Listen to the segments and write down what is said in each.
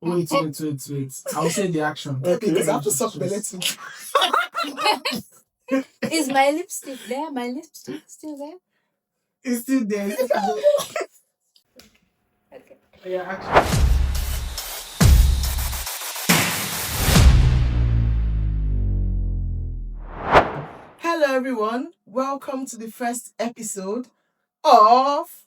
Wait. I'll say the action. Okay, because I have to suck the lettuce. Is my lipstick there? My lipstick still there? It's still there. Okay. Yeah, action. Hello, everyone. Welcome to the first episode of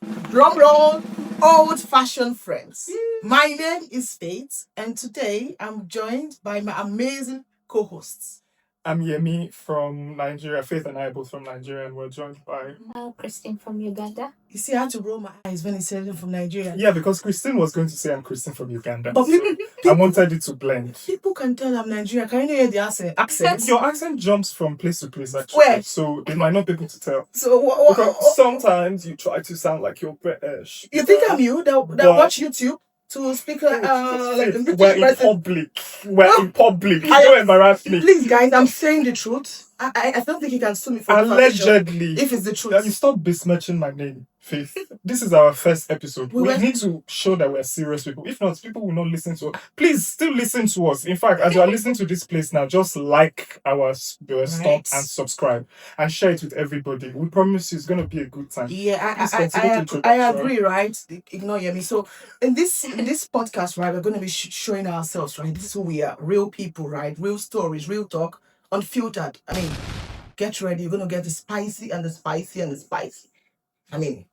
Drumroll Old Fashioned Friends. My name is Faith, and today I'm joined by my amazing co-hosts. I'm Yemi from Nigeria. Faith and I are both from Nigeria, and we're joined by... Christine from Uganda. You see, I had to roll my eyes when he said him from Nigeria. Yeah, because Christine was going to say I'm Christine from Uganda. But so I wanted it to blend. People can tell I'm Nigerian. Can you hear the accent? Your accent jumps from place to place, actually. Where? So they might not be able to tell. So Because sometimes you try to sound like you're British. You think I'm you that watch YouTube to speak like the British public. We're in public. Don't embarrass me. Please, guys, I'm saying the truth. I don't think you can sue me for allegedly. If it's the truth. Then you stop besmirching my name, Faith. This is our first episode. We need to show that we're serious people. If not, people will not listen to us. Please still listen to us. In fact, as you are listening to this place now, just like our stuff and subscribe and share it with everybody. We promise you it's going to be a good time. Yeah, I agree, right? Ignore me. So in this podcast, right, we're going to be showing ourselves, right? This is who we are. Real people, right? Real stories, real talk. Unfiltered. I mean, get ready. You're going to get the spicy and the spicy and the spicy. I mean,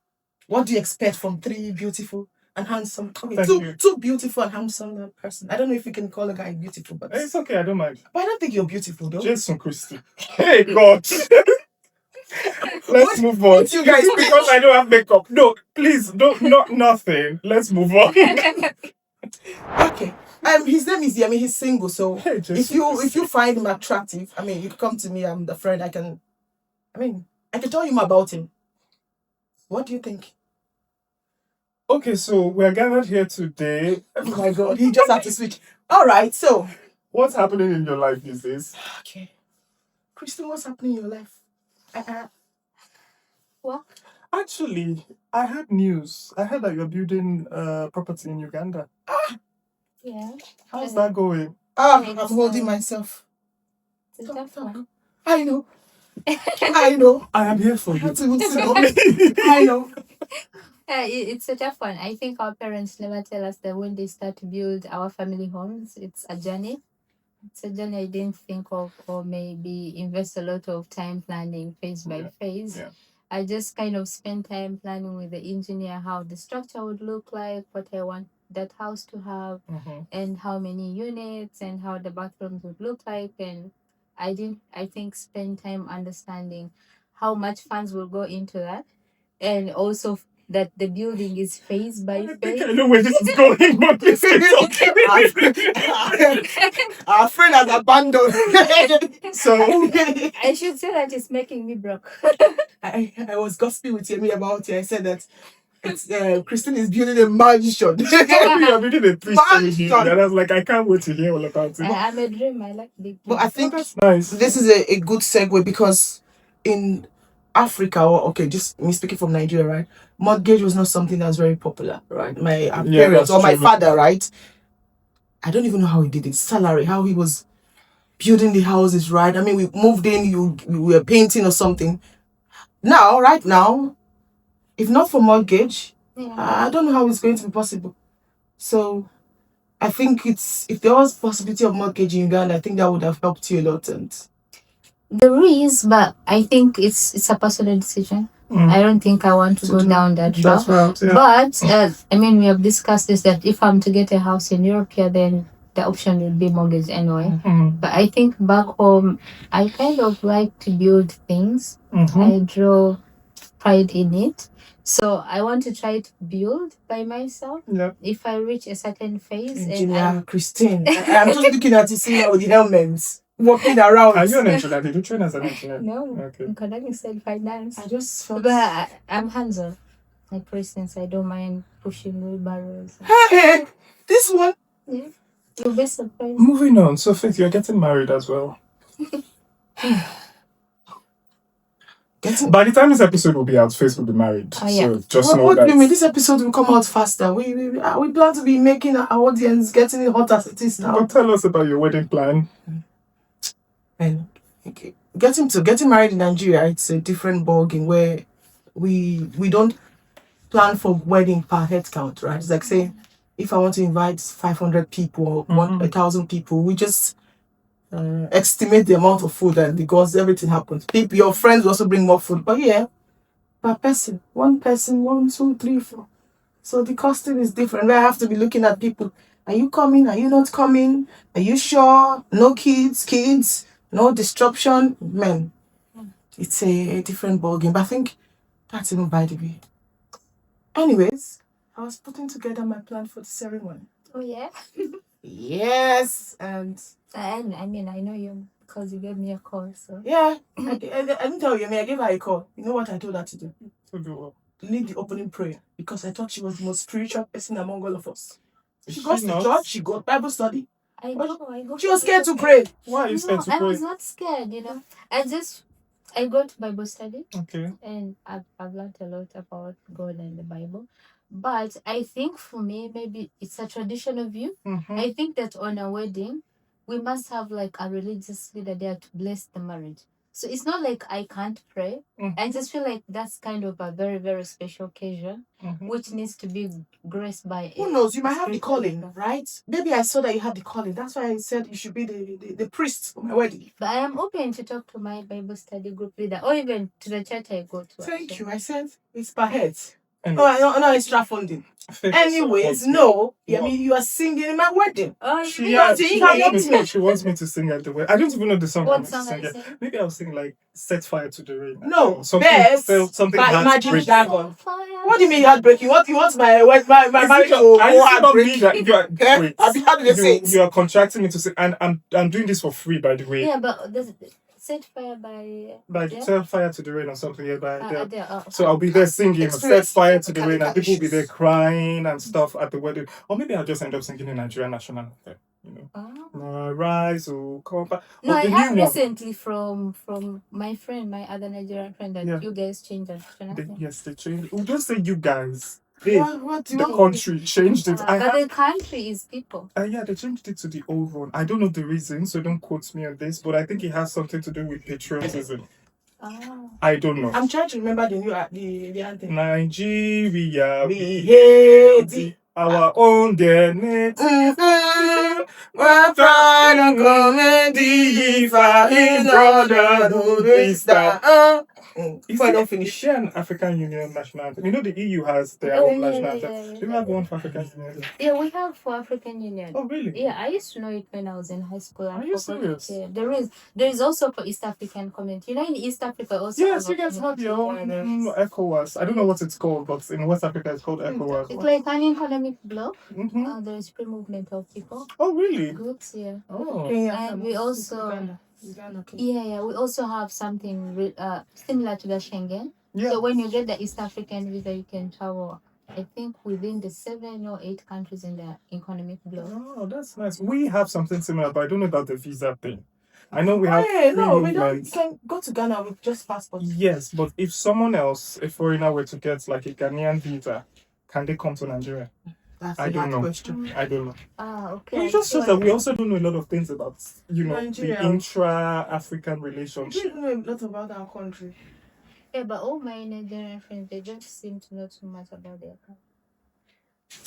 what do you expect from three beautiful and handsome? Two beautiful and handsome person. I don't know if you can call a guy beautiful, but it's okay. I don't mind. But I don't think you're beautiful, though. Jason Christie. Hey, God. Let's move on. You guys, because I don't have makeup. No, please, not nothing. Let's move on. Okay. His name is Yemi. He's single, so if you find him attractive, I mean, you can come to me. I'm the friend. I can tell you more about him. What do you think? Okay, so we're gathered here today. Oh my God, he just had to switch. All right, so what's happening in your life these days? Okay, Christine, what's happening in your life? What? Actually, I had news. I heard that you're building property in Uganda. Yeah. How's that going? I'm holding myself. It's that fun. I know. I am here for you. I know. It's a tough one. I think our parents never tell us that when they start to build our family homes, it's a journey. It's a journey I didn't think of, or maybe invest a lot of time planning phase by phase. Yeah. I just kind of spent time planning with the engineer how the structure would look like, what I want that house to have, and how many units and how the bathrooms would look like. And I think spend time understanding how much funds will go into that, and also that the building is phase by phase. I know where this is going, but this is okay. Our friend has abandoned. So I should say that it's making me broke. I was gossiping with Yemi about it. I said that Christine is building a mansion. You're building a mansion. And I was like, I can't wait to hear all about it. I'm a dream. I like big. But I think that's nice. This is a good segue because in Africa, just me speaking from Nigeria, right? Mortgage was not something that's very popular, right? My parents or my father, right? I don't even know how he did it. Salary, how he was building the houses, right? I mean, we moved in, we were painting or something. Right now, if not for mortgage, I don't know how it's going to be possible. So, I think if there was possibility of mortgage in Uganda, I think that would have helped you a lot. And there is, but I think it's a personal decision. I don't think I want to go down that route. Right, yeah. But we have discussed this, that if I'm to get a house in Europe here, then the option will be mortgage anyway. But I think back home, I kind of like to build things. I draw pride in it. So I want to try to build by myself. Yeah. If I reach a certain phase. Engineer Christine, I'm just looking at you seeing with the helmets walking around. Are you an engineer? Did you train as an engineer? No. Okay. I'm conducting self-finance. I just felt... But I'm hands-on. Like, for instance, I don't mind pushing wheelbarrows. Hey, this one. Yeah. You'll be surprised. Moving on. So, Faith, you're getting married as well. By the time this episode will be out, Faith will be married. Oh, yeah. So just know what that. do you mean? This episode will come out faster. We plan to be making our audience getting it hot as it is now. But tell us about your wedding plan. And okay, getting married in Nigeria, it's a different ballgame where we don't plan for wedding per head count, right? It's like saying if I want to invite 500 people or 1,000 people, we just estimate the amount of food, and because everything happens, your friends will also bring more food. But yeah, per person, 1, 2, 3, 4. So the costing is different. I have to be looking at people. Are you coming? Are you not coming? Are you sure? No kids, no disruption. Man, it's a different ballgame. But I think that's even by the way. Anyways, I was putting together my plan for the ceremony. Oh, yeah? Yes, and I mean, I know you because you gave me a call, so. yeah, I didn't tell you. I gave her a call. You know what I told her to do? To do what? Lead the opening prayer, because I thought she was the most spiritual person among all of us. She Is goes she to not? church, she got Bible study. I go. She was scared to pray. Why are you scared to I pray? was not scared, I go to Bible study. Okay. And I've learned a lot about God and the Bible. But I think for me, maybe it's a traditional view. Mm-hmm. I think that on a wedding, we must have like a religious leader there to bless the marriage. So it's not like I can't pray. Mm-hmm. I just feel like that's kind of a very, very special occasion, which needs to be graced by. Who knows? You might have the calling, right? Maybe I saw that you had the calling. That's why I said you should be the priest for my wedding. But I am open to talk to my Bible study group leader or even to the church I go to. Thank you. I said it's per head. Anyways. No extra funding. Anyways, no. I mean, you are singing in my wedding. Oh, She wants me to sing at the wedding. I don't even know the song. What song are you singing? Maybe I'll sing like "Set Fire to the Rain." No, something by Imagine heartbreaking. Dragon. What do you mean heartbreaking? What you want my marriage to go heartbreaking? How do they say it? You are contracting me to sing, and I'm doing this for free, by the way. Yeah, but Set Fire by Set Fire to the Rain or something. Yeah, so I'll be okay. there singing Set Fire to the Rain, and people will be there crying and stuff at the wedding. Or maybe I'll just end up singing in Nigerian national anthem. Rise, oh, come back. No, I heard recently from my other Nigerian friend, that you guys changed the national anthem. Yes, they changed. We'll just say you guys. What the country changed it. But the country is people. Yeah, they changed it to the old one. I don't know the reason, so don't quote me on this, but I think it has something to do with patriotism. I don't know. I'm trying to remember the anthem. Nigeria, we hate our own dear native. We're pride and comedy, fighting brotherhood is that. If I don't finish. Is there an African Union national anthem? You know the EU has their own national anthem. Do you have one for African Union? Yeah, we have for African Union. Oh, really? Yeah, I used to know it when I was in high school. Are you serious? Yeah, there is also for East African community. You know, in East Africa also. Yes, you guys have your own ECOWAS. I don't know what it's called, but in West Africa it's called ECOWAS. It's like an economic bloc. There is free movement of people. Oh, really? Goods, yeah. Oh. And we also. Yeah, we also have something similar to the Schengen. Yeah. So when you get the East African visa, you can travel, I think, within the 7 or 8 countries in the economic bloc. Oh, that's nice. We have something similar, but I don't know about the visa thing. I know we have. We don't. You can go to Ghana with just passport. Yes, but if someone else, a foreigner, were to get like a Ghanaian visa, can they come to Nigeria? That's I don't know. Question. I don't know. Okay. It just shows that we also don't know a lot of things about, Nigeria. The intra-African relationship. We don't know a lot about our country. Yeah, but all my Nigerian friends, they don't seem to know too much about their country.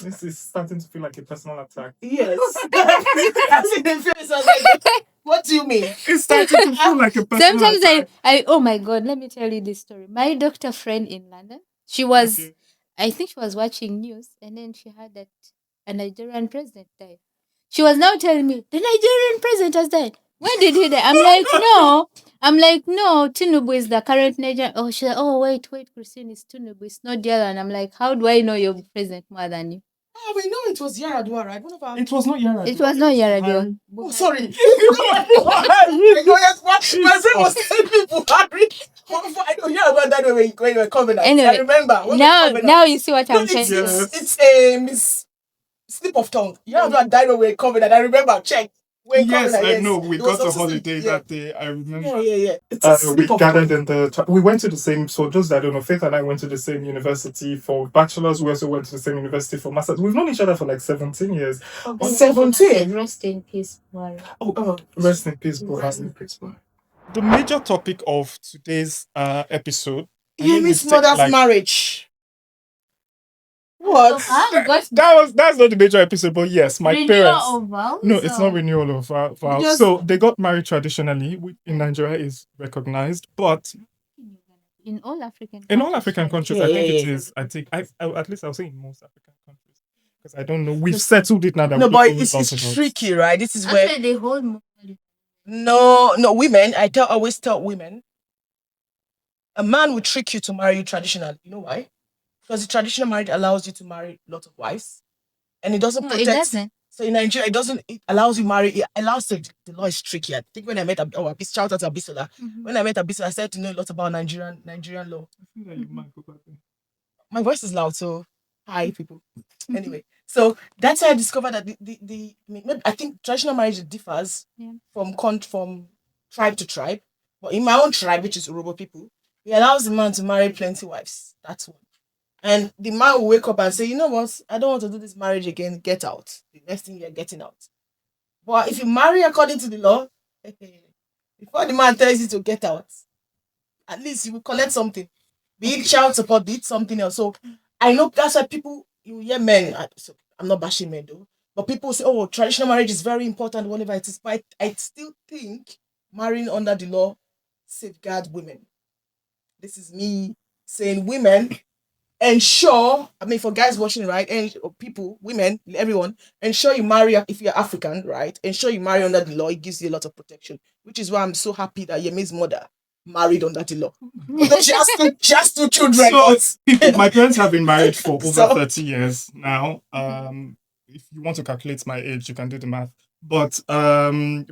This is starting to feel like a personal attack. Yes. I see the face. I was like, what do you mean? It's starting to feel like a personal Sometimes attack. oh my God, let me tell you this story. My doctor friend in London, she was... Okay. I think she was watching news, and then she heard that a Nigerian president died. She was now telling me, the Nigerian president has died. When did he die? I'm like, no, Tinubu is the current Nigerian. Oh, she said, oh, wait, Christine, it's Tinubu, it's not Diala. And I'm like, how do I know your president more than you? Oh, we know it was Yaradua, right? It was not Yaradua. It was not Yaradua. Oh, sorry. My friend was telling me Buhari. I don't hear about that when you were coming. Anyway, I remember. Now you see what I'm saying. It's a slip of tongue. Yaradua died when we were coming, and I remember. Check. Yes, I know. We got a holiday that day. I remember. Yeah. We gathered in we went to the same. So those that don't know, Faith and I went to the same university for bachelor's. We also went to the same university for masters. We've known each other for like 17 years. 17. Rest in peace, Buhari. Rest in peace, Buhari. The major topic of today's episode. Miss Mother's marriage. What? That's not the major episode, but yes, my parents. No, it's not renewal of vows. So they got married traditionally, which in Nigeria is recognized, but in all African countries, I think it is. I think at least I'll say in most African countries, because I don't know. We've settled it now. That no, but it's tricky, right? This is where they hold. No, women. I always tell women, a man will trick you to marry you traditionally. You know why? Because the traditional marriage allows you to marry lots of wives, and it doesn't protect. It doesn't. So in Nigeria, it doesn't. It allows you marry. It allows the law is tricky. I think when I met shout out to Abisola. When I met Abisola, I said to know a lot about Nigerian law. My voice is loud, so hi people. Anyway, so that's how I discovered that I think traditional marriage differs from tribe to tribe. But in my own tribe, which is Urobo people, it allows the man to marry plenty wives. That's one. And the man will wake up and say, you know what? I don't want to do this marriage again. Get out. The next thing you're getting out. But if you marry according to the law, before the man tells you to get out, at least you will collect something. Be it child support, be it something else. So I know that's why you hear men. So I'm not bashing men though. But people say, oh, traditional marriage is very important, whatever it is. But I still think marrying under the law safeguard women. This is me saying women ensure, for guys watching, right, and people, women, everyone, ensure you marry, if you're African, right, ensure you marry under the law. It gives you a lot of protection, which is why I'm so happy that Yemi's mother married under the law. Although she has two children. So, my parents have been married for over 30 years now. If you want to calculate my age, you can do the math. But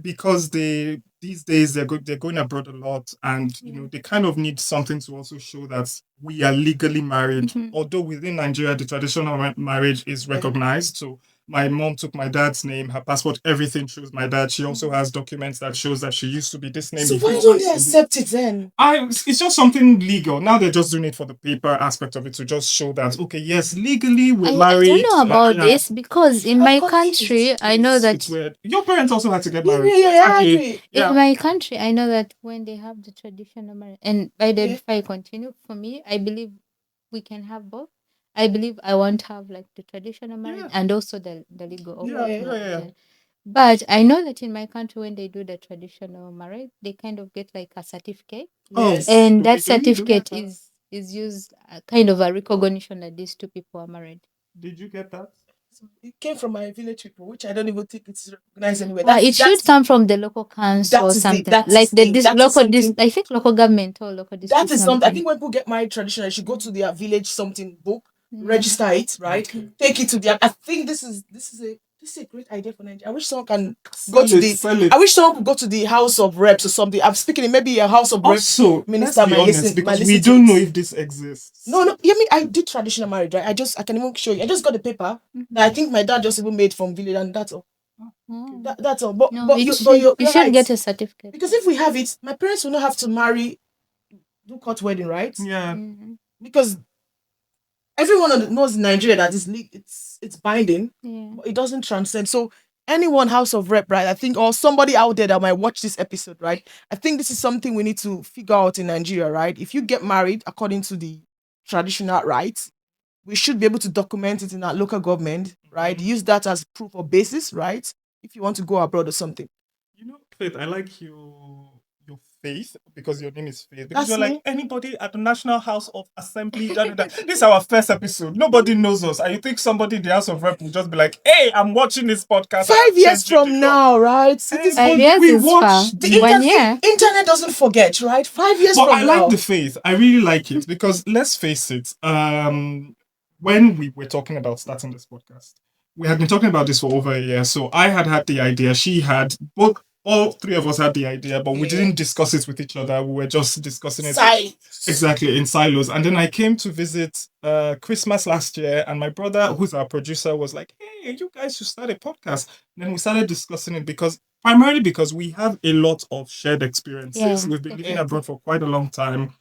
because these days they're going abroad a lot, and they kind of need something to also show that we are legally married. Although within Nigeria the traditional marriage is recognized. So my mom took my dad's name, her passport, everything shows my dad. She also has documents that shows that she used to be this name. So why don't they accept it then? It's just something legal. Now they're just doing it for the paper aspect of it, to just show that, okay, yes, legally we're married. I don't know about this, because in my country, I know that... It's weird. Your parents also had to get married. I agree. In my country, I know that when they have the traditional marriage, and by the way, before I continue, for me, I believe we can have both. I believe I want to have like the traditional marriage and also the legal. But I know that in my country, when they do the traditional marriage, they kind of get like a certificate. And that certificate is used kind of a recognition that these two people are married. Did you get that? It came from my village people, which I don't even think it's recognized anywhere. It should come from the local council or something. I think local government or local district. That is something. I think when people get married traditionally, they should go to their village something book, register it, right? Take it to their. I think this is a great idea for Nigeria. I wish someone can go to the. I wish someone could go to the House of Reps or something. I'm speaking in maybe a House of Reps minister might listen. Because we don't know if this exists. No. I did traditional marriage, right? I can even show you. I just got the paper that I think my dad just even made from village, and that's all. That's all. But you should get a certificate, because if we have it, my parents will not have to do court wedding, right? Yeah. Because everyone knows in Nigeria that it's binding, but it doesn't transcend. So anyone House of Rep, right? I think, or somebody out there that might watch this episode, right? I think this is something we need to figure out in Nigeria, right? If you get married according to the traditional rights, we should be able to document it in our local government, right? Use that as proof or basis, right? If you want to go abroad or something. Faith, I like your Faith, because your name is Faith. Because you're like anybody at the National House of Assembly. This is our first episode. Nobody knows us. And you think somebody in the House of Rep will just be like, hey, I'm watching this podcast. 5 years from now, right? The internet doesn't forget, right? 5 years from now. But I like the Faith. I really like it, because let's face it, when we were talking about starting this podcast, we had been talking about this for over a year. So I had the idea. She had all three of us had the idea, but we didn't discuss it with each other. We were just discussing it exactly in silos. And then I came to visit Christmas last year, and my brother, who's our producer, was like, hey, you guys should start a podcast. And then we started discussing it, because primarily because we have a lot of shared experiences. Yeah, We've been living definitely. abroad for quite a long time.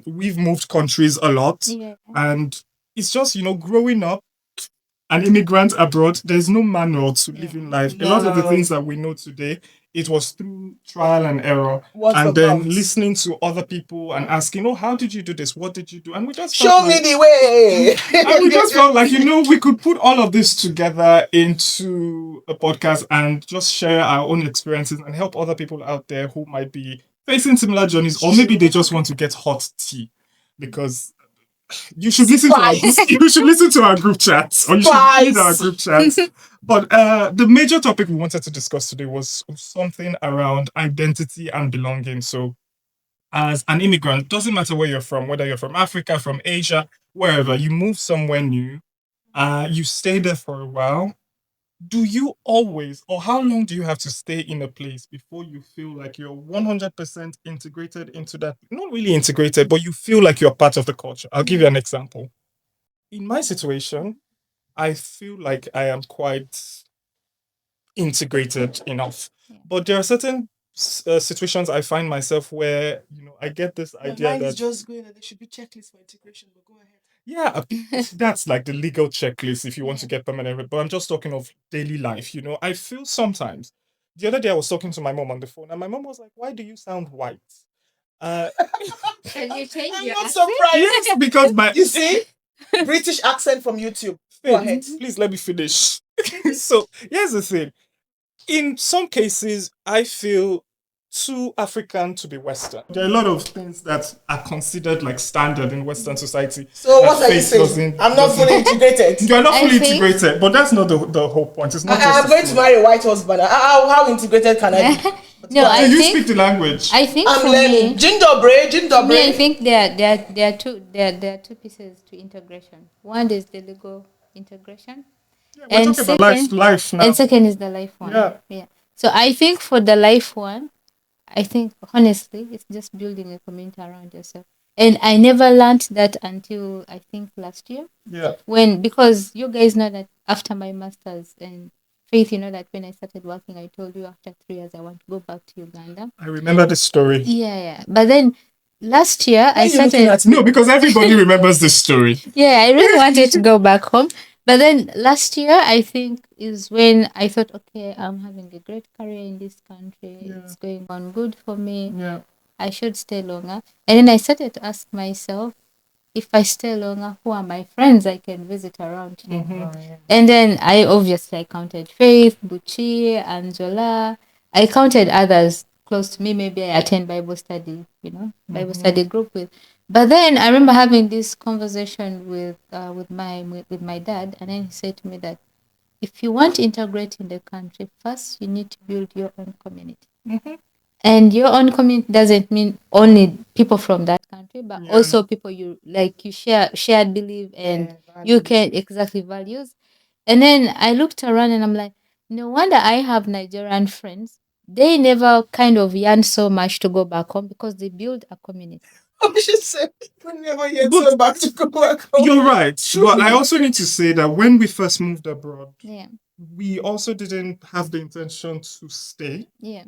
We've moved countries a lot, Yeah. and it's just growing up an immigrant abroad. There's no manual to living life. A lot of the things that we know today, it was through trial and error, What's and about? then listening to other people and asking, "Oh, how did you do this? What did you do?" And we just Show felt me like, the way. and we just felt like we could put all of this together into a podcast and just share our own experiences and help other people out there who might be facing similar journeys, or maybe they just want to get hot tea because you should listen to our you should listen to our group chats, or you should read our group chats. But the major topic we wanted to discuss today was something around identity and belonging. So as an immigrant, doesn't matter where you're from, whether you're from Africa, from Asia, wherever, you move somewhere new, you stay there for a while. Do you always, or how long do you have to stay in a place before you feel like you're 100% integrated into that? Not really integrated, but you feel like you're part of the culture. I'll give you an example. In my situation, I feel like I am quite integrated enough. Yeah. But there are certain situations I find myself where I get this idea Mine is that just going that there should be checklists for integration, but go ahead. yeah, that's like the legal checklist if you want to Yeah. get permanent. But I'm just talking of daily life. I feel sometimes. The other day I was talking to my mom on the phone, and my mom was like, "Why do you sound white?" Uh, Can you change I'm your not accent? surprised. yes, because my You see, British accent from YouTube. Go ahead. please let me finish. So here's the thing. In some cases, I feel too African to be Western. There are a lot of things that are considered like standard in Western society. So that what are you faith saying? doesn't- I'm not doesn't- fully integrated. You're not I fully think- integrated, but that's not the whole point. It's not just I'm a going to story. marry a white husband. How integrated can I be? No, Go I ahead. Do you think speak the language? I think I'm for learning. me, Gingerbread, for me, I gingerbread. think there are two pieces to integration. One is the legal integration, Yeah, we're and talking about second, life now. and second is the life one. Yeah. Yeah. So I think for the life one, I think honestly, it's just building a community around yourself. And I never learned that until I think last year. Yeah. Because you guys know that after my masters and Faith, that when I started working, I told you after 3 years I want to go back to Uganda. I remember the story. Yeah. But then last year Why I are you looking started. at me? No, because everybody remembers this story. Yeah, I really wanted to go back home. But then last year, I think, is when I thought, okay, I'm having a great career in this country. Yeah. It's going on good for me. Yeah. I should stay longer. And then I started to ask myself, if I stay longer, who are my friends I can visit around here? And then I counted Faith, Buchi, Angela. I counted others close to me. Maybe I attend Bible study, Bible study group with. But then I remember having this conversation with my dad, and then he said to me that if you want to integrate in the country, first you need to build your own community. And your own community doesn't mean only people from that country, but Yeah. also people you shared belief and you can exactly values. And then I looked around and I'm like, no wonder I have Nigerian friends. They never kind of yearn so much to go back home because they build a community. I should say, we never yet But- went back to go back home. You're right. But I also need to say that when we first moved abroad, Yeah, we also didn't have the intention to stay. yeah.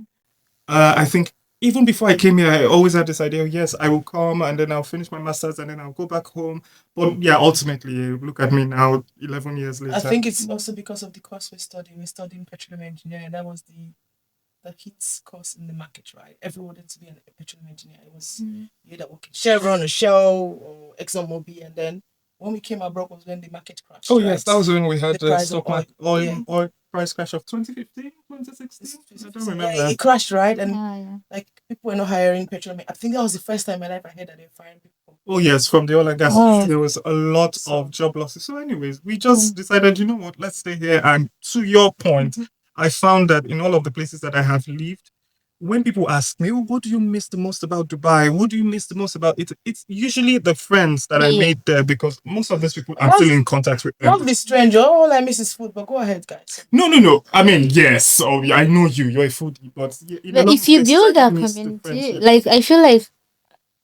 I think even before I came here, I always had this idea, yes, I will come and then I'll finish my master's and then I'll go back home. But yeah, ultimately, look at me now, 11 years later. I think it's also because of the course we're studying. We're studying petroleum engineering. That was the hits course in the market, right? Everyone wanted to be a petroleum engineer. It was you either work in Chevron or Shell or ExxonMobil, and then when we came abroad was when the market crashed. Oh, right? yes, that was when we had The the price stock of oil. market, Yeah. oil price crash of 2015, 2016. I don't remember. Yeah, it crashed, right? And Yeah. like people were not hiring petroleum. I think that was the first time in my life I heard that they were firing people. Oh, yes, from the oil and gas. Oh. There was a lot of job losses. So, anyways, we just decided, you know what, let's stay here. And to your point, I found that in all of the places that I have lived, when people ask me, oh, what do you miss the most about Dubai? What do you miss the most about it? It's usually the friends that I Yeah. made there because most of those people I'm still in contact with them. Don't be strange. All I miss is food, but go ahead, guys. No. I mean, yes, I know you're a foodie, but in a But lot if of you places, build I a miss the community, friendship. like I feel like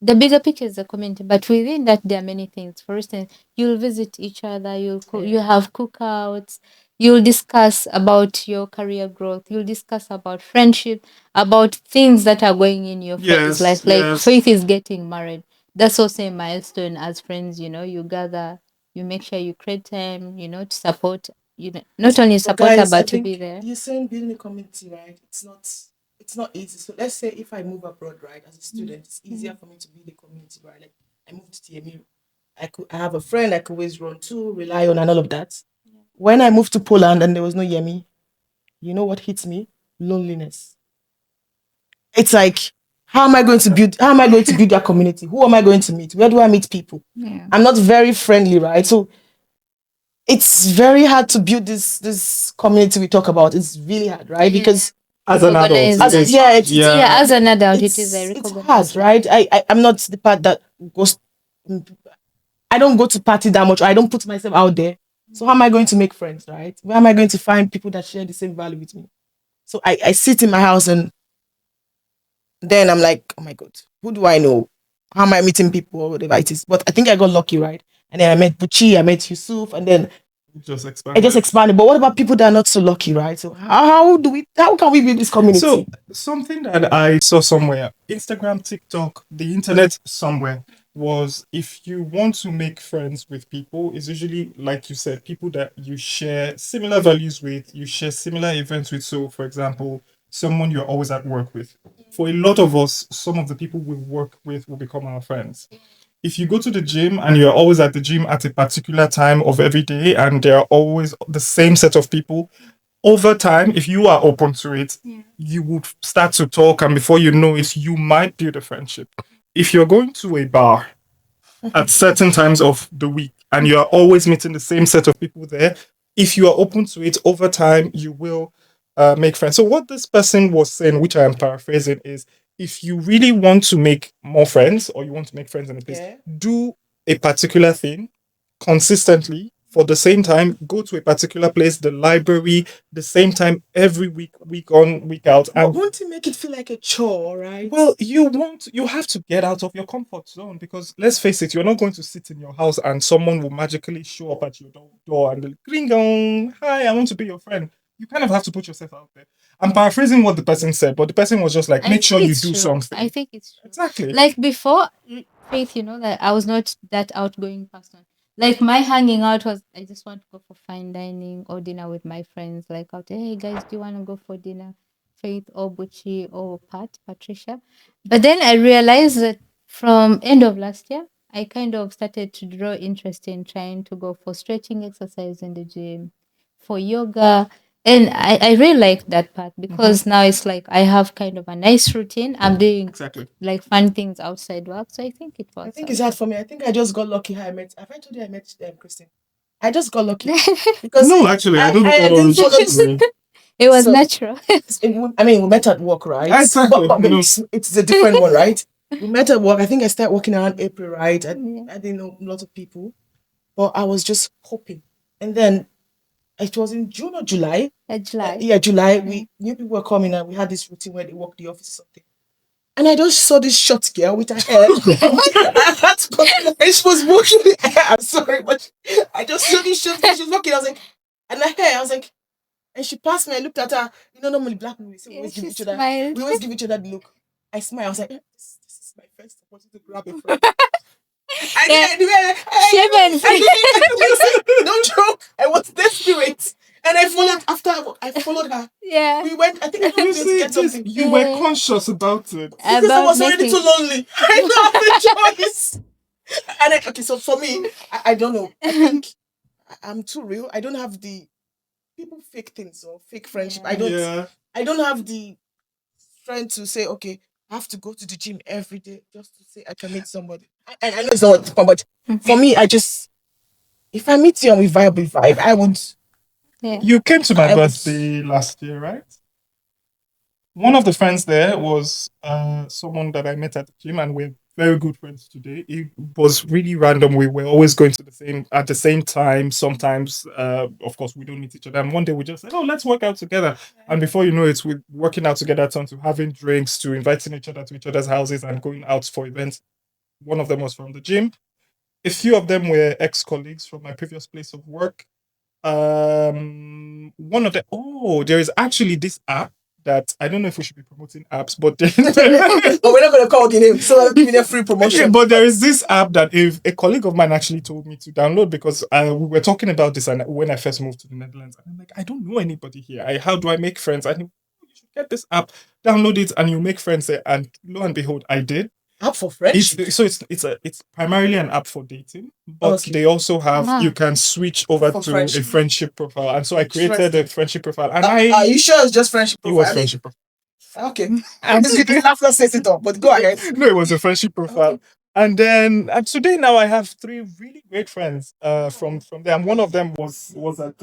the bigger picture is the community, but within that there are many things. For instance, you'll visit each other, you have cookouts, You'll discuss about your career growth. You'll discuss about friendship, about things that are going in your friend's life. Like Faith is getting married. That's also a milestone as friends. You gather, you make sure you create time, to support. Not only But support her, guys, I but to be think there. you're saying building a community, right? It's not easy. So let's say if I move abroad, right, as a student, it's easier for me to build a community, right? Like I moved to TMU. I have a friend I could always run to, rely on, and all of that. When I moved to Poland and there was no Yemi, you know what hits me? Loneliness. It's like, how am I going to build that community? Who am I going to meet? Where do I meet people? Yeah. I'm not very friendly, right? So it's very hard to build this community we talk about. It's really hard, right? Because As an adult, Recognize it that. is. Yeah, as an adult, it is. I it's recognize hard, that. right? I'm not the part that goes. I don't go to party that much. I don't put myself out there. So how am I going to make friends, right? Where am I going to find people that share the same value with me? So I sit in my house and then I'm like, oh my God, who do I know? How am I meeting people or whatever it is? But I think I got lucky, right? And then I met Buchi, I met Yusuf, and then Just I just expanded. expanded. But what about people that are not so lucky, right? So how can we build this community? So something that I saw somewhere, Instagram, TikTok, the internet somewhere, was if you want to make friends with people, it's usually like you said, people that you share similar values with, you share similar events with. So for example, someone you're always at work with. For a lot of us, some of the people we work with will become our friends. If you go to the gym and you're always at the gym at a particular time of every day and there are always the same set of people, over time, if you are open to it, you would start to talk, and before you know it, you might build a friendship. If you're going to a bar at certain times of the week and you are always meeting the same set of people there, if you are open to it over time, you will make friends. So, what this person was saying, which I am paraphrasing, is if you really want to make more friends or you want to make friends in a place, Yeah. do a particular thing consistently for the same time, go to a particular place, the library, the same time every week, week on, week out. But And won't it make it feel like a chore, right? well, you have to get out of your comfort zone because let's face it, you're not going to sit in your house and someone will magically show up at your door and be like, "Ring dong, hi, I want to be your friend." You kind of have to put yourself out there. I'm paraphrasing what the person said, but the person was just like, I make think sure you it's do true. something. I think it's true. Exactly. Like before, Faith, that I was not that outgoing person. Like my hanging out was I just want to go for fine dining or dinner with my friends. Like out, hey guys, do you want to go for dinner? Faith or Buchi or Patricia. But then I realized that from end of last year, I kind of started to draw interest in trying to go for stretching exercise in the gym, for yoga. And I really like that part because now it's like I have kind of a nice routine. I'm doing Exactly. like fun things outside work. So I think it I works think out. it's hard for me. I think I just got lucky how I met. Have I told you I met Christine? I just got lucky because No, actually, I don't know I that didn't one. follow this. It was So natural. I mean, we met at work, right? Exactly. But No. it's a different one, right? We met at work. I think I started working around April, right? Yeah. I didn't know a lot of people, but I was just hoping. And then it was in June or July. July. Yeah, July. Yeah. We new people were coming and we had this routine where they walk the office or something. And I just saw this short girl with her hair. I had to go, and she was walking the hair. I'm sorry, but I just saw this short girl. She was walking. I was like, and her hair. I was like, and she passed me. I looked at her. Normally black people, we say we Yeah, always give she each other. smiled. We always give each other the look. I smiled. I was like, this is my first opportunity to grab a friend. Yeah. Don't joke. I was desperate. And I followed after I followed her. Yeah. We went, I think I went to get something. You were conscious about it. Because I About was already making too lonely. I don't have a choice. And okay, so for me, I don't know. I think I'm too real. I don't have the people fake things or fake friendship. Yeah. I don't have the strength to say, okay, I have to go to the gym every day just to say I can meet somebody. And I know it's not what, but for me, if I meet you and we vibe, I would. yeah. You came to my I would. birthday last year, right? One of the friends there was someone that I met at the gym, and we're very good friends today. It was really random. We were always going to the same at the same time. Sometimes, of course, we don't meet each other. And one day we just said, "Oh, let's work out together." And before you know it, we're working out together, turned to having drinks, to inviting each other to each other's houses, and going out for events. One of them was from the gym. A few of them were ex-colleagues from my previous place of work. One of there is actually this app that I don't know if we should be promoting apps, but Oh, we're not gonna call the name, so I'll give you a free promotion. but there is this app that if a colleague of mine actually told me to download because we were talking about this and when I first moved to the Netherlands, and I'm like, I don't know anybody here. How do I make friends? I think you should get this app, download it, and you make friends there. And lo and behold, I did. App for friendship. It's primarily an app for dating, but they also have you can switch over to a friendship profile, and so I created a friendship profile. And are you sure it's just friendship profile? It was friendship profile. Okay, and you didn't have to set it up, but go ahead. No, it was a friendship profile. Okay. And then today now I have 3 really great friends from there. And one of them was at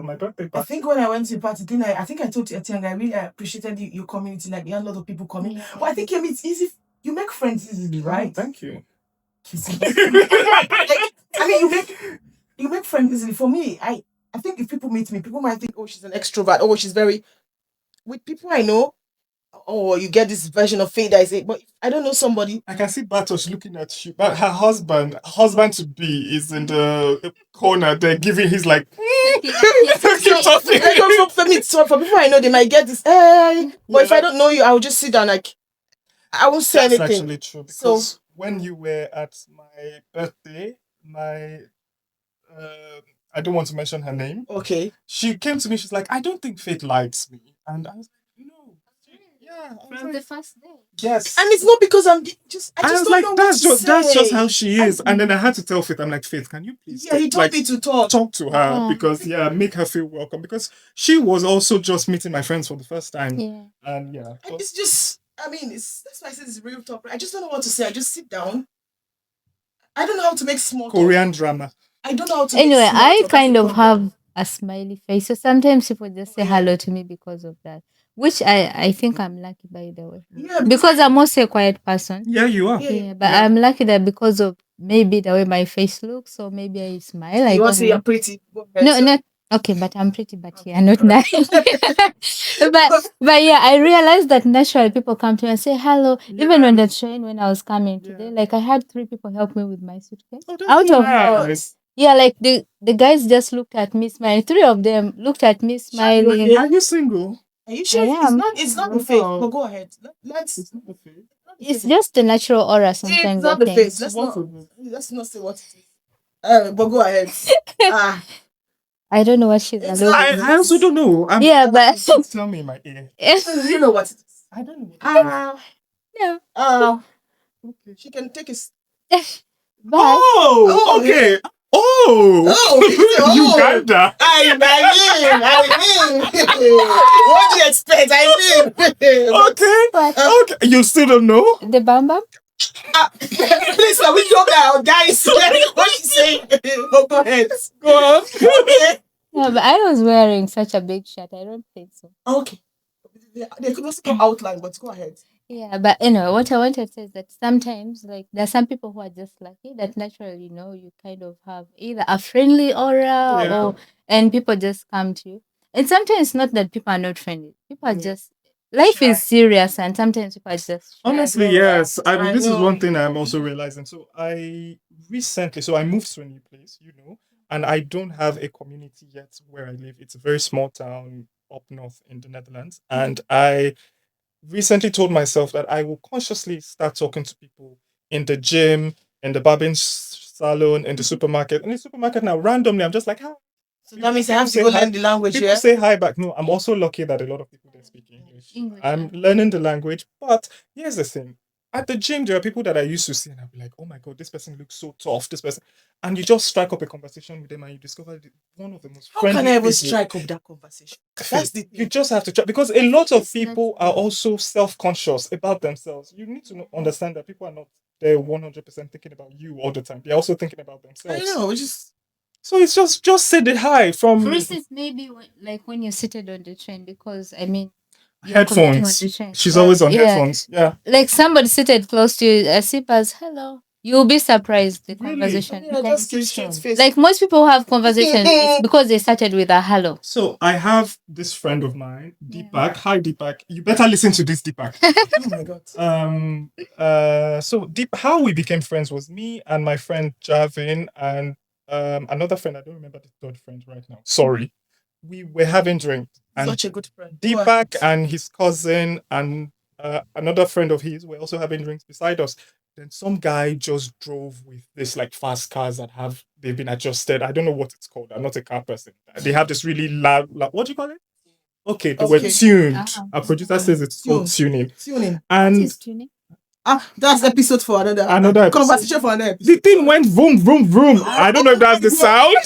my birthday party. I think when I went to the party, I think I told you, Etienne, I really appreciated your community. Like, you had a lot of people coming. Yeah. But I think it's easy. You make friends easily, right? Oh, thank you. I mean, you make friends easily. For me, I think if people meet me, people might think, oh, she's an extrovert. Oh, she's very... With people I know, oh, you get this version of Faye that is it. But if I don't know somebody... I can see Bartosz looking at you. But her husband to be, is in the corner there giving his like... for people I know, they might get this, hey. But if I don't know you, I'll just sit down like... I won't say anything. That's actually true. Because when you were at my birthday, I don't want to mention her name. Okay. She came to me, she's like, I don't think Faith likes me. And I was like, no. Yeah. From the first day. Yes. And it's not because I just don't like, know that's just how she is. And then I had to tell Faith, I'm like, Faith, can you please he told me to talk to her because make her feel welcome. Because she was also just meeting my friends for the first time. Yeah. And and it's just, I mean, that's why I said it's real talk. I just don't know what to say. I just sit down. I don't know how to make small Korean drama. I don't know how to Anyway, I kind of have a smiley face. So sometimes people just say hello to me because of that. Which I think I'm lucky, by the way. Yeah, because I'm also a quiet person. Yeah, you are. Yeah, but I'm lucky that because of maybe the way my face looks, so maybe I smile. You want to say you're pretty? No, not okay, but I'm pretty, but yeah, not nice. but yeah, I realized that naturally people come to me and say hello. Yeah. Even on the train when I was coming today, like I had 3 people help me with my suitcase. Out of yeah, like the guys just looked at me smiling. 3 of them looked at me smiling. Are you single? Are you sure? It's not the face. But go ahead. It's not the face. It's just the natural aura sometimes. It's not the face. Let's not say what it is. But go ahead. I don't know what she's I also don't know. But tell me in my ear. You know what it is. I don't know. No. Okay. She can take it. Oh, okay. Uganda. I mean. What do you expect? Okay. You still don't know? The Bamba? Please, can we go now, guys? What you saying? Go ahead. Go on. Okay. No, but I was wearing such a big shirt. I don't think so. Okay. They could also come outline, but go ahead. Yeah, but anyway, what I wanted to say is that sometimes, like, there are some people who are just lucky that naturally, you kind of have either a friendly aura and people just come to you. And sometimes it's not that people are not friendly. People are just, life is serious and sometimes people are just... Honestly, yes. I mean, this is one thing I'm also realizing. So I moved to a new place, and I don't have a community yet where I live. It's a very small town up north in the Netherlands. And I recently told myself that I will consciously start talking to people in the gym, in the barbing salon, in the supermarket. In the supermarket now, randomly, I'm just like, how? So that means I have to go learn the language. People say hi back. No, I'm also lucky that a lot of people don't speak English. I'm learning the language. But here's the thing. At the gym, there are people that I used to see and I'll be like, oh my God, this person looks so tough. This person. And you just strike up a conversation with them and you discover one of the most friendly people. How can I ever strike up that conversation? That's the thing. You just have to try. Because a lot of people are also self-conscious about themselves. You need to understand that people are not there 100% thinking about you all the time. They're also thinking about themselves. I know, So it's just say the hi from... For instance, maybe when you're seated on the train, because, I mean... Headphones. She's always on headphones. Yeah. Like somebody seated close to you, as if as hello. You'll be surprised the conversation. Like most people who have conversations, it's because they started with a hello. So I have this friend of mine, Deepak. Hi Deepak. You better listen to this, Deepak. Oh my God. So how we became friends was me and my friend Javin, and another friend. I don't remember the third friend right now. Sorry. We were having drinks, and Such a good friend. Deepak and his cousin and another friend of his were also having drinks beside us. Then some guy just drove with this like fast cars that they've been adjusted. I don't know what it's called. I'm not a car person. They have this really loud, what do you call it? Okay, they were tuned. Our producer says it's called tuning. Tuning. And What is tuning? That's episode for another episode. Conversation for another episode. The thing went vroom, vroom, vroom. I don't know if that's the sound.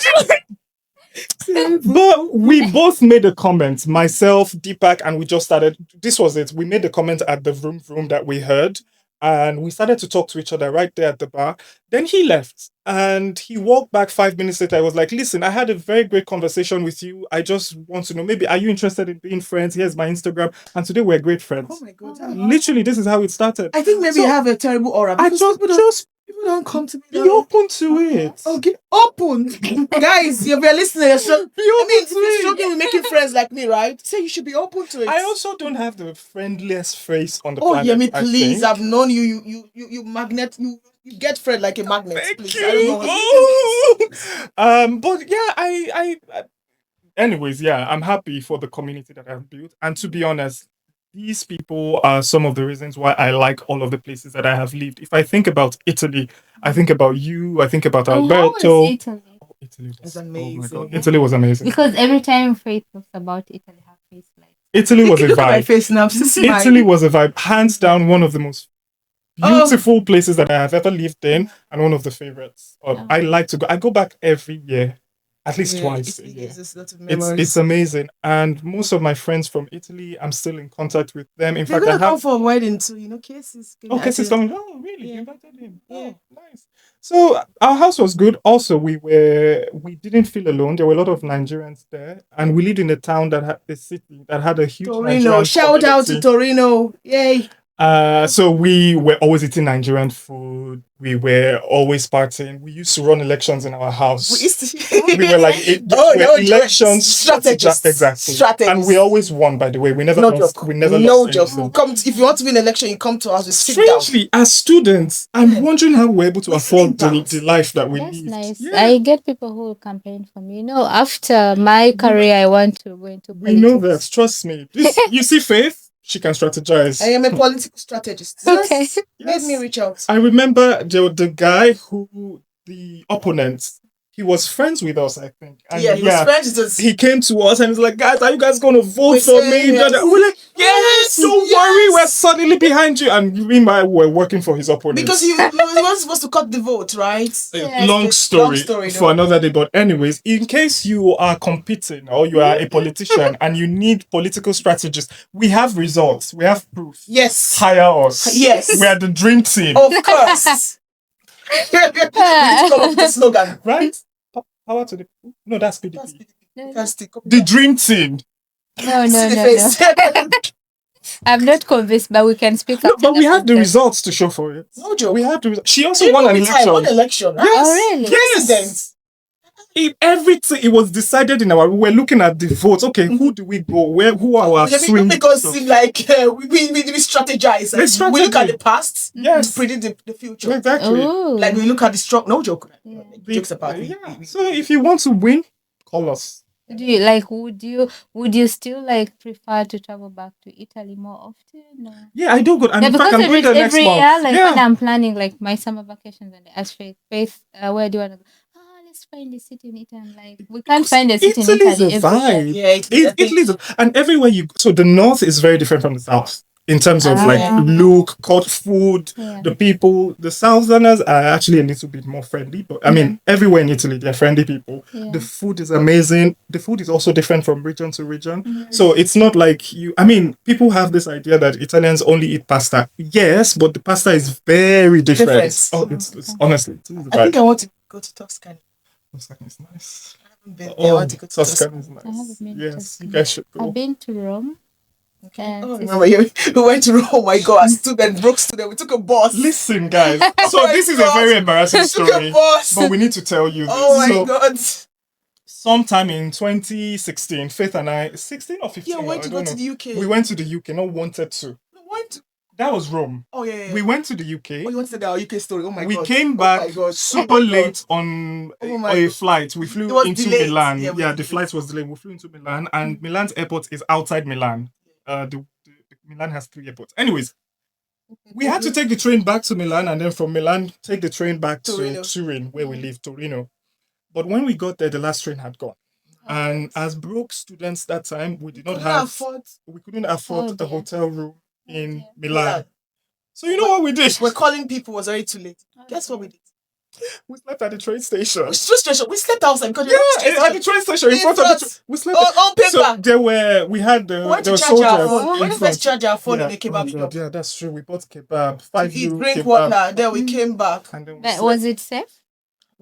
But we both made a comment, myself, Deepak, and we just started. This was it. We made the comment at the vroom vroom that we heard, and we started to talk to each other right there at the bar. Then he left, and he walked back 5 minutes later. I was like, "Listen, I had a very great conversation with you. I just want to know, maybe are you interested in being friends? Here's my Instagram, and today we're great friends." Oh my god! Literally, this is how it started. I think maybe you have a terrible aura. I just people don't come to me. be open to it. Okay, open, guys. If you're listening, if you're struggling with making friends like me, right? Say you should be open to it. I also don't have the friendliest face on the Oh, planet. Yemi, please. I've known you. You magnet. You get friend like a magnet. Thank Please. you. I don't know. But yeah, I anyways, yeah, I'm happy for the community that I've built. And to be honest, these people are some of the reasons why I like all of the places that I have lived. If I think about Italy, I think about you, I think about Alberto. How was Italy? Oh, Italy was amazing. Oh my god, Italy was amazing. Because every time Faith talks about Italy, her face like Italy was a Look at my vibe. face now. Just Italy was a vibe. Hands down, one of the most beautiful places that I have ever lived in, and one of the favorites. I like to go. I go back every year, at least twice a year. It's amazing, and most of my friends from Italy, I'm still in contact with them. In fact, I have come for a wedding too. Cases. Cases coming. Oh, really? Yeah. You invited him? Yeah. Oh, nice. So our house was good. Also, we didn't feel alone. There were a lot of Nigerians there, and we lived in a town that had a city that had a huge Torino. Nigerian Shout out to Torino. Yay. So we were always eating Nigerian food. We were always partying. We used to run elections in our house. We were like election strategists. Exactly. Strategists. And we always won, by the way. We never lost. We never no lost joke. anything. If you want to win an election, you come to us. Strangely, as students, I'm wondering how we're able to afford the life that we That's live. nice. Yeah. I get people who campaign for me. After my career, I want to go into politics. We know that. Trust me. You see, Faith? She can strategize. I am a political strategist. Okay. Let me reach out. I remember the guy the opponent, he was friends with us, I think. And he was friends with us. He came to us and he's like, "Guys, are you guys going to vote for me?" Yes. We're like, "Yes, don't worry, we're suddenly behind you." And meanwhile, we're working for his opponent. Because he was supposed to cut the vote, right? Yes. Long story for another day. But anyways, in case you are competing or you are a politician and you need political strategists, we have results. We have proof. Yes. Hire us. Yes. We are the dream team. Of course. We need to come up with a slogan. Right? Power to the... No, that's PDP. The dream team. No. I'm not convinced, but we can speak up. But we have the results to show for it. No joke. We have the results. She also won an election. Won election. Right? Yes. Oh, really? Yes. Everything, it was decided we were looking at the votes. Okay, who do we go? Who are our swing? Because seem like we strategize. We look at the past. Yes. Predict the future. Exactly. Ooh. Like we look at the strong. No joke. Yeah. Jokes apart. So if you want to win, call us. Do you would you still prefer to travel back to Italy more often? Or? Yeah, I do good. And in fact, I'm going there next every month. year, when I'm planning my summer vacations, and I ask Faith, where do you want to go? Let's find a city in Italy. We can't find a city in Italy. Italy's a vibe. Yeah, Italy's and everywhere you go. So the north is very different from the south. In terms of look, cut food, the people, the Southerners are actually a little bit more friendly. But I mean, everywhere in Italy, they're friendly people. Yeah. The food is amazing. The food is also different from region to region. Mm-hmm. So it's not like people have this idea that Italians only eat pasta. Yes, but the pasta is very different. Oh, it's honestly. I think I want to go to Tuscany. Tuscany is nice. I haven't been there. I want to go to Tuscany. Is nice. I haven't been to Yes, you guys should go. I've been to Rome. Okay. Remember, we went to Rome. Oh my God, broke student. We took a bus. Listen, guys. So this is a very embarrassing story. We took a bus. But we need to tell you this. Oh my God. Sometime in 2016, Faith and I, 16 or 15? Yeah, we went to go to the UK. We went to the UK, not wanted to. We went to That was Rome. Oh yeah. We went to the UK. Oh, you want to say our UK story? Oh my god. We came back super late on a flight. We flew into delayed. Milan. Yeah, the flight was delayed. We flew into Milan, and Milan's airport is outside Milan. Milan has 3 airports. Anyways, we had to take the train back to Milan, and then from Milan, take the train back to Turin, where we live, Torino. But when we got there, the last train had gone. And as broke students that time, we couldn't afford a hotel room in Milan. So you know what we did? We're calling people, was already too late. Guess what we did? We slept at the train station. We slept outside because at the train station in front of the we slept on paper. So there were soldiers. When we first charge our phone in the kebab shop. Yeah, that's true. We bought kebab, 5 euro drink kebab. water. Then we came back. And then was it safe?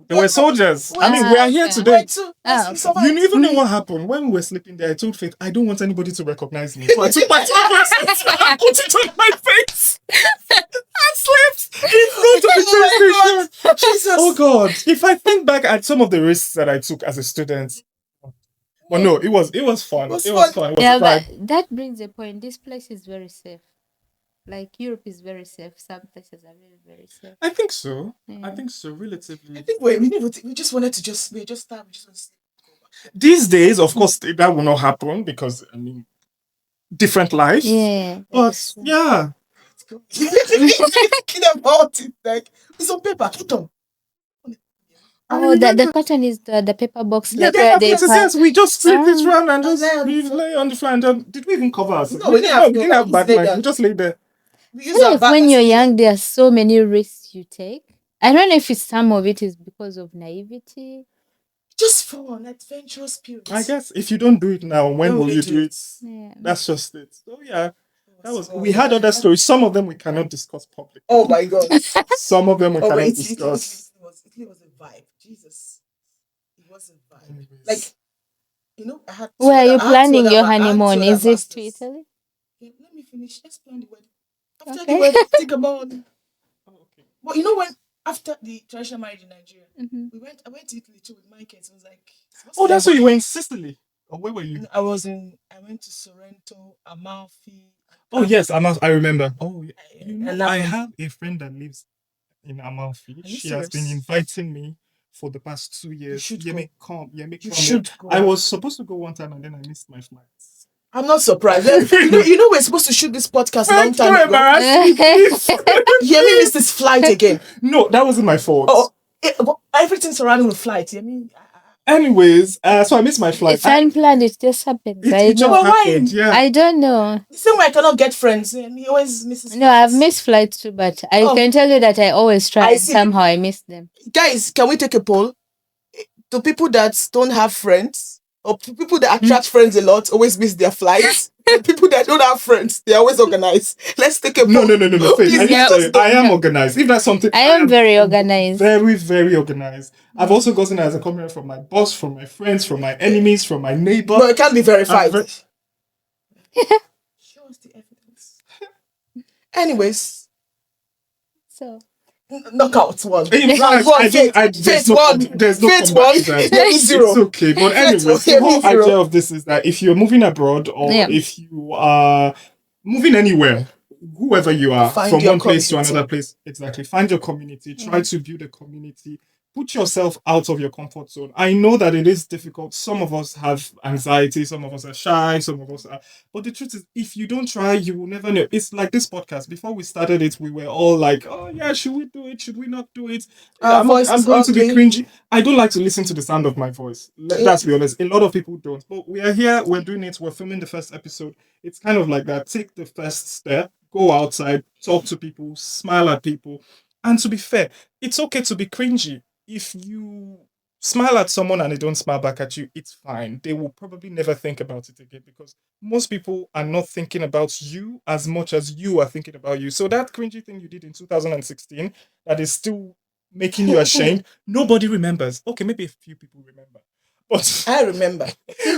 There were soldiers. I mean, we are here today. You even know what happened when we were sleeping there. I told Faith, I don't want anybody to recognize me. So I took my sunglasses and put it on my face. I slept in front of the train station. Jesus. Oh God! If I think back at some of the risks that I took as a student, but no, it was fun. It was fun. Yeah, but that brings a point. This place is very safe. Like Europe is very safe. Some places are very, very safe. I think so. Yeah. I think so. Relatively. I think we just wanted to start. These days, of course, that will not happen because I mean, different lives. Yeah. But yeah. About it, like it's on paper. Oh, the cotton is the paper box. Yeah, yes, we just flip it around and just lay on the floor. And did we even cover ourselves? No, we didn't have backlight. We just lay there. When you're young, there are so many risks you take. I don't know if some of it is because of naivety. Just for an adventurous spirit. I guess if you don't do it now, when will you do it? Yeah. That's just it. So yeah. We had other stories. Some of them we cannot discuss publicly. Oh my God. Some of them we cannot discuss. Italy was a vibe. Jesus. It was a vibe. Anyways. Like, you know, I had. Where are you planning your honeymoon? Is it to Italy? Yeah, let me finish. Let's plan the wedding. After the wedding, think about it. Oh, okay. But you know when after the traditional marriage in Nigeria, I went to Italy too with my kids. I was like, oh, that's where you were in Sicily. Or where were you? I went to Sorrento, Amalfi. Oh yes, I remember. Oh, I have a friend that lives in Amalfi. She has been inviting me for the past 2 years. Come. I was supposed to go one time and then I missed my flights. I'm not surprised. you know we're supposed to shoot this podcast a long time ago. Yemi missed his flight again. No, that wasn't my fault. Everything surrounding the flight. Yemi. Anyways, so I missed my flight. It's unplanned. It just happened. It just happened. Yeah. I don't know. The same way I cannot get friends. He always misses flights. No, I've missed flights too, but I can tell you that I always try and somehow I miss them. Guys, can we take a poll? Do people that don't have friends or people that attract friends a lot always miss their flights? People that don't have friends, they always organize. Let's take a poll. No. I am organized. If that's something, I am very organized. Very, very organized. I've also gotten as a compliment from my boss, from my friends, from my enemies, from my neighbor. No, it can't be verified. Show us the evidence. Anyways, so knockout one. There's no zero. It's okay. But anyways, the whole idea of this is that if you're moving abroad or if you are moving anywhere, whoever you are, from one place to another place, exactly, find your community. Try to build a community. Put yourself out of your comfort zone. I know that it is difficult. Some of us have anxiety. Some of us are shy. Some of us are. But the truth is, if you don't try, you will never know. It's like this podcast. Before we started it, we were all like, oh, yeah, should we do it? Should we not do it? I'm going to be cringy. I don't like to listen to the sound of my voice. Let's be honest. A lot of people don't. But we are here. We're doing it. We're filming the first episode. It's kind of like that. Take the first step. Go outside. Talk to people. Smile at people. And to be fair, it's okay to be cringy. If you smile at someone and they don't smile back at you, it's fine. They will probably never think about it again because most people are not thinking about you as much as you are thinking about you. So that cringy thing you did in 2016 that is still making you ashamed, nobody remembers. Okay, maybe a few people remember. But I remember.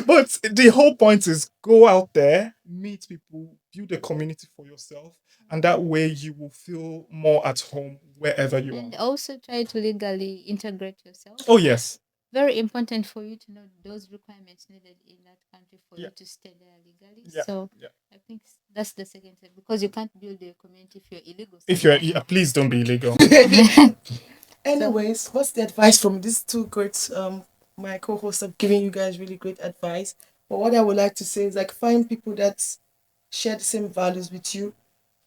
But the whole point is go out there, meet people, build a community for yourself, and that way you will feel more at home wherever you are. And also try to legally integrate yourself. Oh, yes. Very important for you to know those requirements needed in that country for you to stay there legally. So think that's the second step, because you can't build a community if you're illegal. If you're, please don't be illegal. Anyways, what's the advice from these two great my co-hosts have given you guys really great advice. But what I would like to say is like find people that share the same values with you.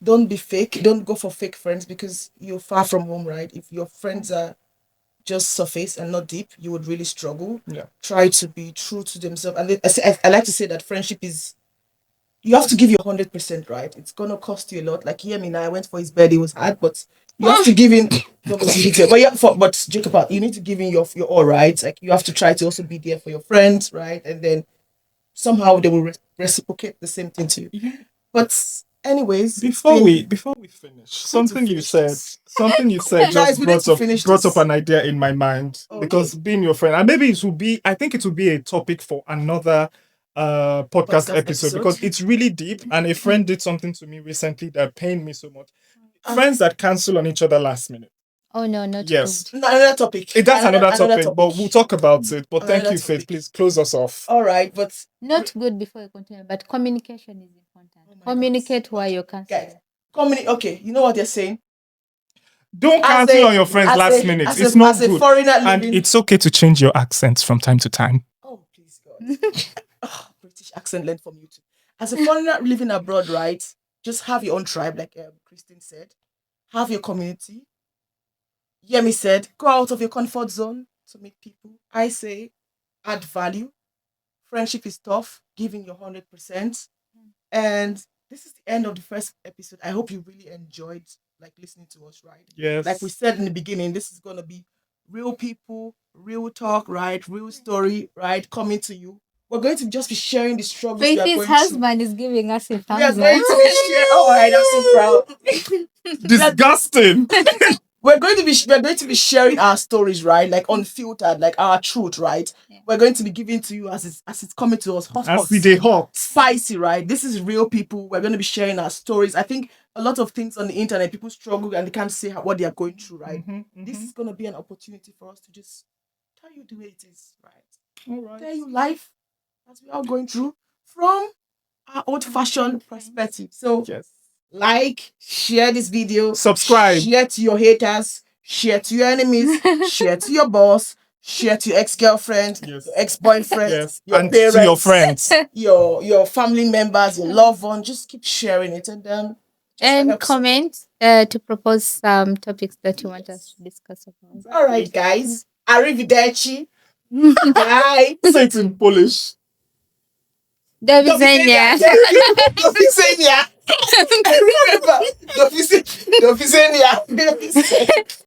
Don't be fake. Don't go for fake friends because you're far from home, right? If your friends are just surface and not deep, you would really struggle. Yeah. Try to be true to themselves. And I like to say that friendship is, you have to give your 100%, right? It's gonna cost you a lot. Like, hear me now. I went for his birthday, it was hard, but you have to give in. But yeah, but Jacob, you need to give in your all, right. Like, you have to try to also be there for your friends, right? And then somehow they will reciprocate the same thing to you. Yeah. But anyways, before we finish, something you said just brought up an idea in my mind. Okay. Because being your friend, and maybe it will be, I think it will be a topic for another podcast episode, because it's really deep, and a friend did something to me recently that pained me so much. Friends that cancel on each other last minute. Oh no, not yes. Good. Another topic. That's another topic, but we'll talk about it. But thank you, Faith. Please close us off. All right, but not good before you continue. But communication is important. Communicate while you're canceling. Okay, you know what they're saying? Don't cancel on your friends last minute. It's not good. And it's okay to change your accents from time to time. Oh, please God. British accent learned from YouTube. As a foreigner living abroad, right? Just have your own tribe, like Christine said. Have your community. Yemi said, go out of your comfort zone to meet people. I say, add value. Friendship is tough, giving your 100%. And this is the end of the first episode. I hope you really enjoyed listening to us, right? Yes. Like we said in the beginning, this is going to be real people, real talk, right? Real story, right? Coming to you. We're going to just be sharing the struggles we are going through. husband is giving us a thumbs up. We are going to be sharing. Oh, I'm so proud. Disgusting. We're going to be sharing our stories, right? Like unfiltered, like our truth, right? Yeah. We're going to be giving to you as it's coming to us, hot, spicy, right? This is real people. We're going to be sharing our stories. I think a lot of things on the internet, people struggle and they can't say what they are going through, right? This is going to be an opportunity for us to just tell you the way it is, right? All right. Tell you life as we are going through from our old-fashioned perspective. So yes. Like, share this video, subscribe, share to your haters, share to your enemies, share to your boss, share to your ex-girlfriend, yes. Your ex-boyfriend, yes. Your and parents, to your friends, your family members, your loved one. Just keep sharing it and comment to propose some topics that you want us to discuss about. All right, guys. Arrivederci. Bye. Say it in Polish. Do widzenia. Do widzenia. I remember. Do widzenia.